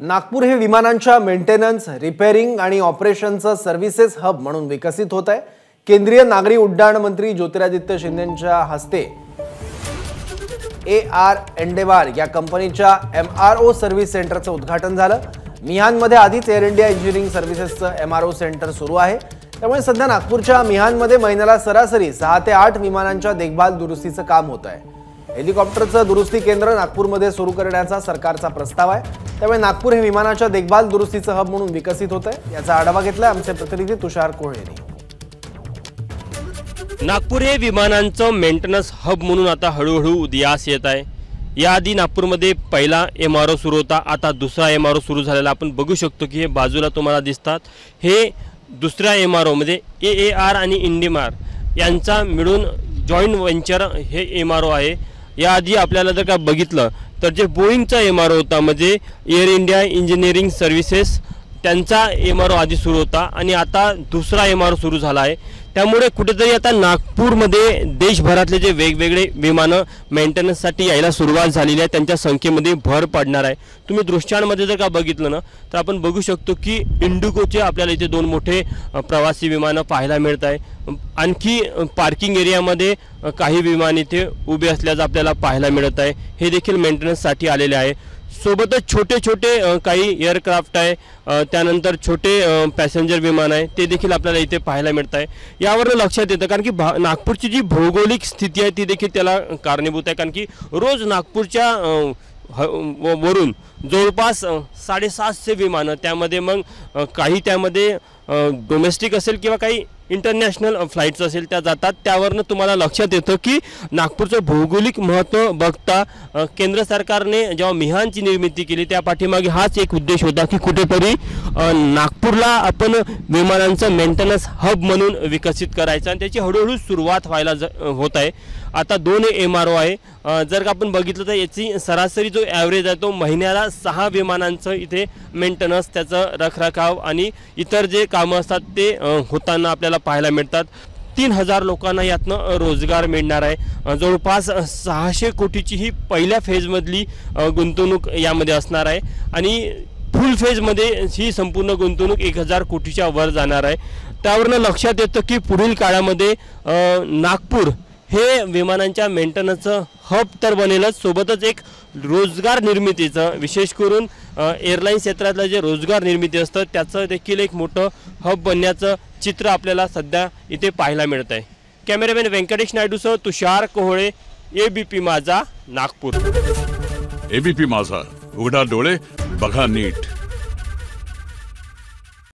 नागपूर हे विमानांच्या maintenance, repairing आणि ऑपरेशनचं सर्व्हिसेस हब म्हणून विकसित होत आहे। केंद्रीय नागरी उड्डाण मंत्री ज्योतिरादित्य शिंदेंच्या हस्ते AR एंडेवार या कंपनीच्या MRO सर्व्हिस सेंटरचं उद्घाटन झालं। मिहानमध्ये आधीच एअर इंडिया इंजिनिअरिंग सर्व्हिसेसचं MRO सेंटर सुरू आहे। त्यामुळे सध्या नागपूरच्या मिहानमध्ये महिन्याला सरासरी 6 ते 8 विमानांच्या देखभाल दुरुस्तीचं काम होत आहे। हेलिकॉप्टरचं दुरुस्ती केंद्र नागपूरमध्ये सुरू करण्याचा सरकारचा प्रस्ताव आहे। त्यामुळे नागपूर हे विमानाच्या देखभाल दुरुस्तीचं हब म्हणून विकसित होत आहे। याचा आढावा घेतलाय आमचे प्रतिनिधी तुषार कोहळे यांनी। नागपूर हे विमानांचं मेंटेनन्स हब म्हणून आता हळूहळू उदयास येत आहे। याआधी नागपूरमध्ये पहिला MRO सुरू होता, आता दुसरा MRO सुरू झालेला आपण बघू शकतो की हे बाजूला तुम्हाला दिसतात। हे दुसऱ्या MRO मध्ये AAR आणि इंडिमार यांचा मिळून जॉइंट व्हेंचर हे MRO आहे। याआधी आपल्याला जर का बघितलं तर जे बोईंगचा MRO होता म्हणजे एअर इंडिया इंजिनिअरिंग सर्व्हिसेस त्यांचा MRO आधी सुरू होता आणि आता दुसरा MRO सुरू झाला आहे। त्यामुळे कुठेतरी आता नागपूरमध्ये देशभरातले जे वेगवेगळे विमानं मेंटेनन्ससाठी यायला सुरुवात झालेली आहे त्यांच्या संख्येमध्ये भर पडणार आहे। तुम्ही दृश्यांमध्ये जर का बघितलं ना तर आपण बघू शकतो की इंडिगोचे आपल्याला इथे 2 मोठे प्रवासी विमानं पाहायला मिळत आहे। आणखी पार्किंग एरियामध्ये काही विमान इथे उभे असल्याचं आपल्याला पाहायला मिळत आहे। हे देखील मेंटेनन्ससाठी आलेले आहे। सोबतच छोटे छोटे काही एअरक्राफ्ट आहे, त्यानंतर छोटे पॅसेंजर विमान आहे ते देखील आपल्याला इथे पाहायला मिळत आहे। यावरून लक्षात येतं कारण की नागपूरची जी भौगोलिक स्थिती आहे ती देखील त्याला कारणीभूत आहे। कारण की रोज नागपूरच्या वरून जवळपास 750 विमानं, त्यामध्ये मग काही त्यामध्ये डोमेस्टिक असेल किंवा काही इंटरनॅशनल फ्लाइट्स असेल त्या जातात। त्यावरनं तुम्हाला लक्षात येतं की नागपूरचं भौगोलिक महत्त्व बघता केंद्र सरकारने जेव्हा मिहानची निर्मिती केली त्या पाठीमागे हाच एक उद्देश होता की कुठेतरी नागपूरला आपण विमानांचं मेंटेनन्स हब म्हणून विकसित करायचं आणि त्याची हळूहळू सुरुवात व्हायला होत आहे। आता 2 MRO आहे। जर का आपण बघितलं तर याची सरासरी जो ॲव्हरेज आहे तो महिन्याला 6 विमानांचं इथे मेंटेनन्स, त्याचं रखरखाव आणि इतर जे कामं असतात ते होताना आपल्याला पाहायला मिळतात। 3000 लोकांना यातनं रोजगार मिळणार आहे। जवळपास 600 कोटीची ही पहिल्या फेजमधली गुंतवणूक यामध्ये असणार आहे आणि फुल फेजमध्ये ही संपूर्ण गुंतवणूक 1000 कोटीच्या वर जाणार आहे। त्यावरून लक्षात येतं की पुढील काळामध्ये नागपूर हे विमानांच्या मेंटेनन्सचं हब तर बनेलच, सोबतच एक रोजगार निर्मितीचं, विशेष करून एअरलाईन क्षेत्रातलं जे रोजगार निर्मिती असतं त्याचं देखील एक मोठं हब बनण्याचं चित्र आपल्याला सध्या इथे पाहायला मिळत आहे। कॅमेरामॅन व्यंकटेश नायडूसह तुषार कोहळे, ABP माझा, नागपूर। ABP माझा, उघडा डोळे बघा नीट।